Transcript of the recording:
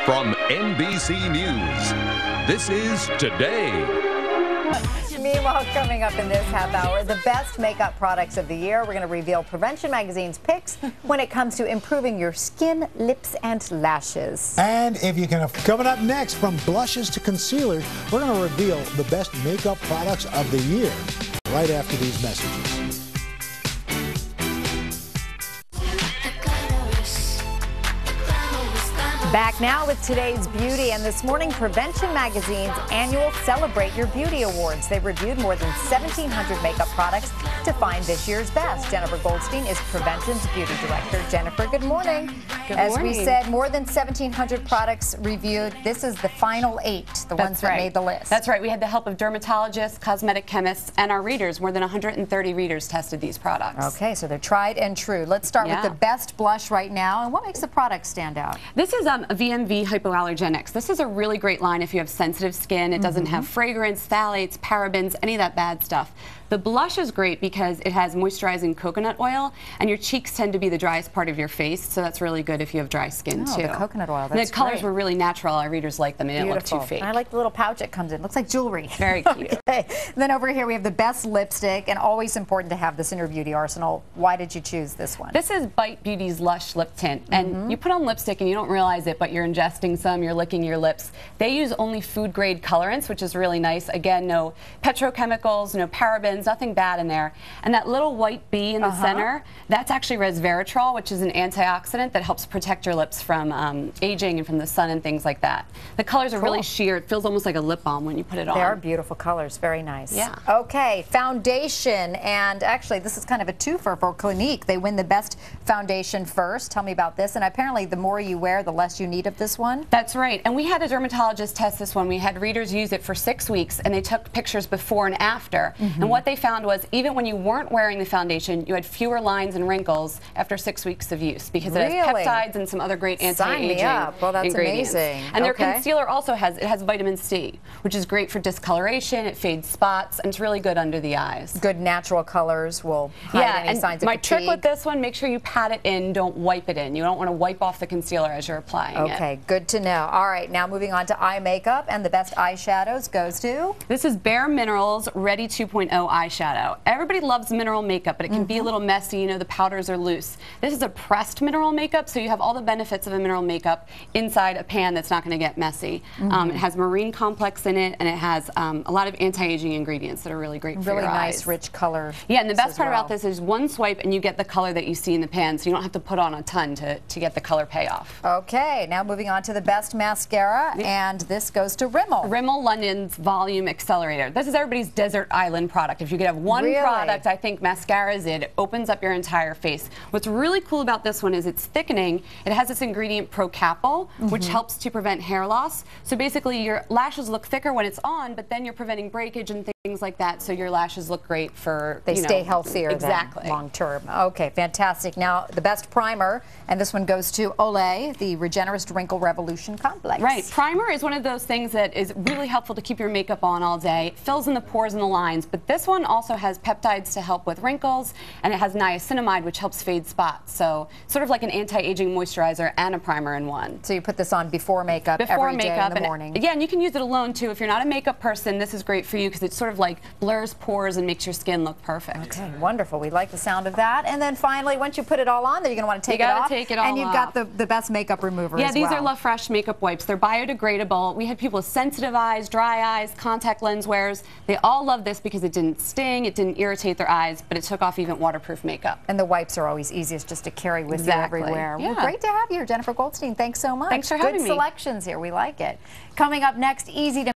From NBC News, this is Today. Meanwhile, coming up in this half hour, the best makeup products of the year. We're going to reveal Prevention Magazine's picks when it comes to improving your skin, lips, and lashes. And if you can, coming up next, from blushes to concealers, we're going to reveal the best makeup products of the year right after these messages. Back now with today's beauty, and this morning Prevention Magazine's annual Celebrate Your Beauty Awards. They reviewed more than 1,700 makeup products to find this year's best. Jennifer Goldstein is Prevention's beauty director. Jennifer, good morning. Good As morning. we said, more than 1,700 products reviewed. This is the final 8, the ones that made the list. That's right. We had the help of dermatologists, cosmetic chemists, and our readers. More than 130 readers tested these products. Okay, so they're tried and true. Let's start with the best blush right now. And what makes the product stand out? This is VMV Hypoallergenics. This is a really great line if you have sensitive skin. It doesn't have fragrance, phthalates, parabens, any of that bad stuff. The blush is great because it has moisturizing coconut oil, and your cheeks tend to be the driest part of your face, so that's really good if you have dry skin too. The coconut oil, that's and the colors great. were really natural. Our readers like them. They didn't look too fake. I like the little pouch it comes in. Looks like jewelry. Very cute. Okay. Then over here we have the best lipstick, and always important to have this in your beauty arsenal. Why did you choose this one? This is Bite Beauty's Lush Lip Tint, and you put on lipstick and you don't realize it, but you're ingesting some, you're licking your lips. They use only food-grade colorants, which is really nice. Again, no petrochemicals, no parabens, nothing bad in there. And that little white bee in the center, that's actually resveratrol, which is an antioxidant that helps protect your lips from aging and from the sun and things like that. The colors are really sheer. It feels almost like a lip balm when you put it on. They are beautiful colors. Very nice. Yeah. Okay, foundation. And actually, this is kind of a twofer for Clinique. They win the best foundation first. Tell me about this. And apparently, the more you wear, the less you need of this one. That's right. And we had a dermatologist test this one. We had readers use it for 6 weeks, and they took pictures before and after. And what they found was even when you weren't wearing the foundation, you had fewer lines and wrinkles after 6 weeks of use because it has peptides and some other great anti-aging ingredients. Well, that's amazing. And their concealer also has vitamin C, which is great for discoloration. It fades spots, and it's really good under the eyes. Good natural colors will hide any signs of my fatigue. trick with this one, make sure you pat it in, don't wipe it in. You don't want to wipe off the concealer as you're applying it. Okay, good to know. All right, now moving on to eye makeup, and the best eyeshadows goes to? This is Bare Minerals Ready 2.0 eyeshadow. Everybody loves mineral makeup, but it can be a little messy. You know, the powders are loose. This is a pressed mineral makeup, so you have all the benefits of a mineral makeup inside a pan that's not going to get messy. It has marine complex in it, and it has a lot of anti-aging ingredients that are really great for your eyes. Really nice, rich color. Yeah, and the best part about this is one swipe and you get the color that you see in the pan, so you don't have to put on a ton to get the color payoff. Okay, now moving on to the best mascara, and this goes to Rimmel. Rimmel London's Volume Accelerator. This is everybody's desert island product. If you could have one product, I think mascara is it. It opens up your entire face. What's really cool about this one is it's thickening. It has this ingredient Procapil, which helps to prevent hair loss. So basically your lashes look thicker when it's on, but then you're preventing breakage and things like that, so your lashes look great for, they stay healthier then, long term. Okay, fantastic. Now, the best primer, and this one goes to Olay, the Regenerist Wrinkle Revolution Complex. Right. Primer is one of those things that is really helpful to keep your makeup on all day. It fills in the pores and the lines, but this one also has peptides to help with wrinkles, and it has niacinamide, which helps fade spots. So, sort of like an anti-aging moisturizer and a primer in one. So you put this on before makeup every day in the morning. Yeah, and you can use it alone too. If you're not a makeup person, this is great for you because it's sort of like blurs pores and makes your skin look perfect. Okay, wonderful. We like the sound of that. And then finally, once you put it all on, then you're going to want to take it off. You got to take it all off. And you've got the best makeup remover as well. Yeah, these are La Fresh makeup wipes. They're biodegradable. We had people with sensitive eyes, dry eyes, contact lens wearers. They all love this because it didn't sting, it didn't irritate their eyes, but it took off even waterproof makeup. And the wipes are always easiest just to carry with you everywhere. Yeah. Well, great to have you here, Jennifer Goldstein. Thanks so much. Thanks for having me. Good selections here. We like it. Coming up next, easy to